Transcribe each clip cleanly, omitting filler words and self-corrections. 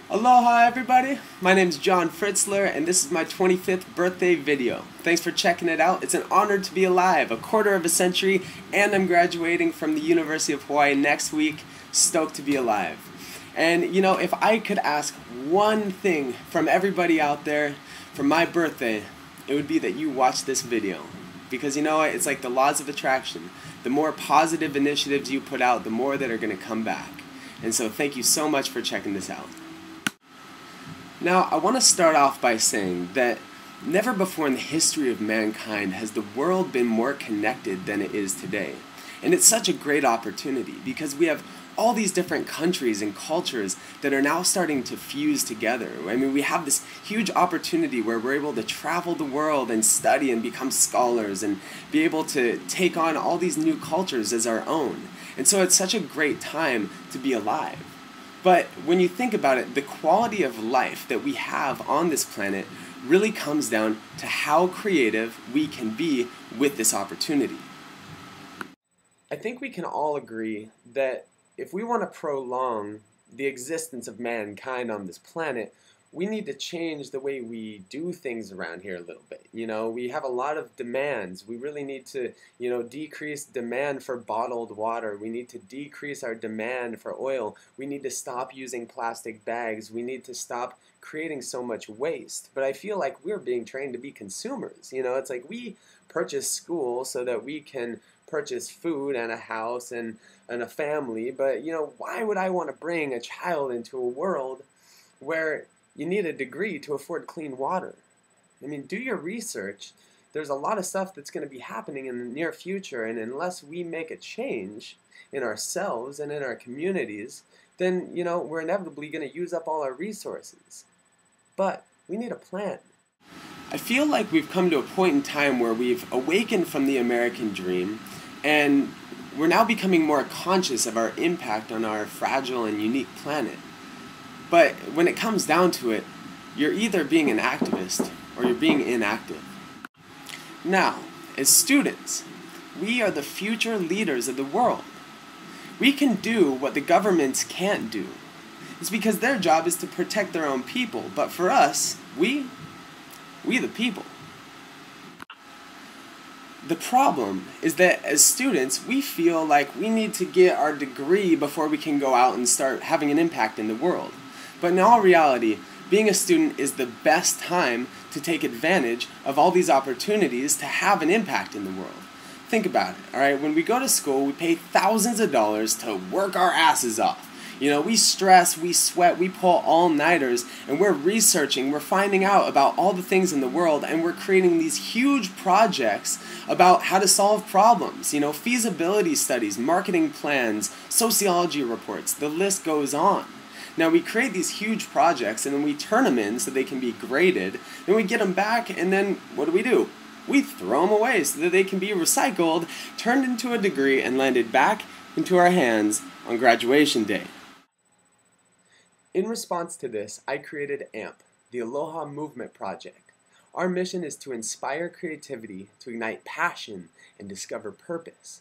Aloha everybody, my name is John Fritzler and this is my 25th birthday video. Thanks for checking it out. It's an honor to be alive, a quarter of a century, and I'm graduating from the University of Hawaii next week. Stoked to be alive. And you know, if I could ask one thing from everybody out there for my birthday, it would be that you watch this video. Because you know what, it's like the laws of attraction. The more positive initiatives you put out, the more that are going to come back. And so thank you so much for checking this out. Now, I want to start off by saying that never before in the history of mankind has the world been more connected than it is today. And it's such a great opportunity because we have all these different countries and cultures that are now starting to fuse together. I mean, we have this huge opportunity where we're able to travel the world and study and become scholars and be able to take on all these new cultures as our own. And so it's such a great time to be alive. But when you think about it, the quality of life that we have on this planet really comes down to how creative we can be with this opportunity. I think we can all agree that if we want to prolong the existence of mankind on this planet, we need to change the way we do things around here a little bit. You know, we have a lot of demands. We really need to, decrease demand for bottled water. We need to decrease our demand for oil. We need to stop using plastic bags. We need to stop creating so much waste. But I feel like we're being trained to be consumers. You know, it's like we purchase school so that we can purchase food and a house and a family. But, why would I want to bring a child into a world where you need a degree to afford clean water? I mean, do your research. There's a lot of stuff that's going to be happening in the near future, and unless we make a change in ourselves and in our communities, then, we're inevitably going to use up all our resources. But we need a plan. I feel like we've come to a point in time where we've awakened from the American dream, and we're now becoming more conscious of our impact on our fragile and unique planet. But when it comes down to it, you're either being an activist or you're being inactive. Now, as students, we are the future leaders of the world. We can do what the governments can't do. It's because their job is to protect their own people, but for us, we the people. The problem is that as students, we feel like we need to get our degree before we can go out and start having an impact in the world. But in all reality, being a student is the best time to take advantage of all these opportunities to have an impact in the world. Think about it, alright? When we go to school, we pay thousands of dollars to work our asses off. We stress, we sweat, we pull all-nighters, and we're researching, we're finding out about all the things in the world, and we're creating these huge projects about how to solve problems. Feasibility studies, marketing plans, sociology reports, the list goes on. Now we create these huge projects and then we turn them in so they can be graded, then we get them back and then what do? We throw them away so that they can be recycled, turned into a degree, and landed back into our hands on graduation day. In response to this, I created AMP, the Aloha Movement Project. Our mission is to inspire creativity, to ignite passion, and discover purpose.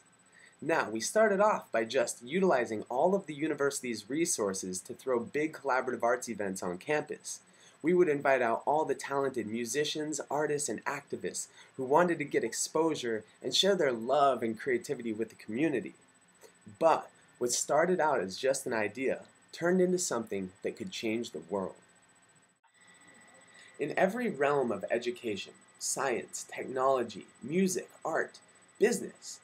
Now, we started off by just utilizing all of the university's resources to throw big collaborative arts events on campus. We would invite out all the talented musicians, artists, and activists who wanted to get exposure and share their love and creativity with the community. But what started out as just an idea turned into something that could change the world. In every realm of education, science, technology, music, art, business,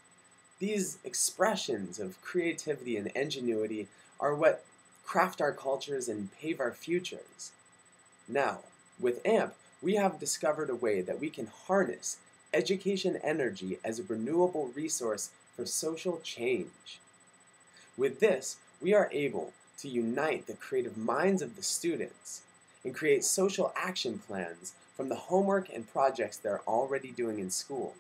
these expressions of creativity and ingenuity are what craft our cultures and pave our futures. Now, with AMP, we have discovered a way that we can harness education energy as a renewable resource for social change. With this, we are able to unite the creative minds of the students and create social action plans from the homework and projects they're already doing in school.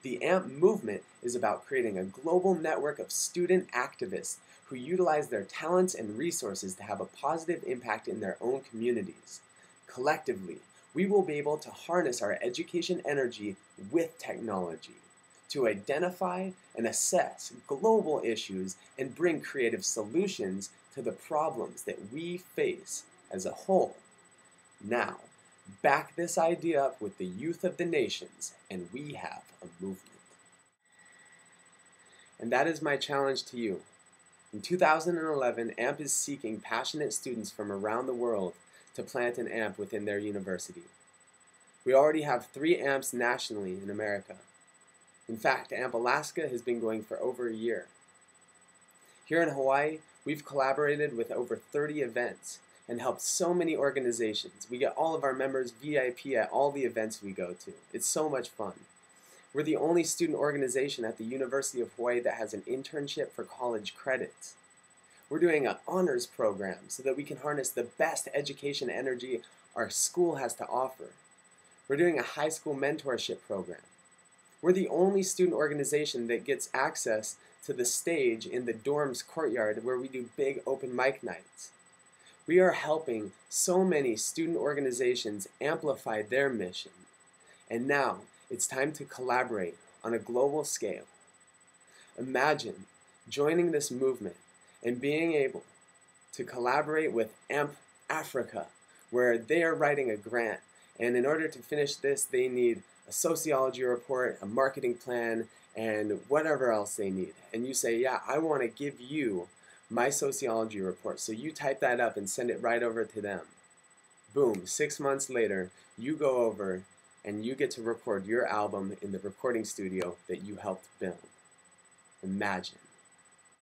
The AMP movement is about creating a global network of student activists who utilize their talents and resources to have a positive impact in their own communities. Collectively, we will be able to harness our education energy with technology to identify and assess global issues and bring creative solutions to the problems that we face as a whole. Now, back this idea up with the youth of the nations, and we have a movement. And that is my challenge to you. In 2011, AMP is seeking passionate students from around the world to plant an AMP within their university. We already have 3 AMPs nationally in America. In fact, AMP Alaska has been going for over a year. Here in Hawaii, we've collaborated with over 30 events and helped so many organizations. We get all of our members VIP at all the events we go to. It's so much fun. We're the only student organization at the University of Hawaii that has an internship for college credits. We're doing an honors program so that we can harness the best education energy our school has to offer. We're doing a high school mentorship program. We're the only student organization that gets access to the stage in the dorm's courtyard where we do big open mic nights. We are helping so many student organizations amplify their mission. And now it's time to collaborate on a global scale. Imagine joining this movement and being able to collaborate with AMP Africa, where they are writing a grant. And in order to finish this, they need a sociology report, a marketing plan, and whatever else they need. And you say, yeah, I want to give you my sociology report. So you type that up and send it right over to them. Boom, 6 months later, you go over and you get to record your album in the recording studio that you helped build. Imagine.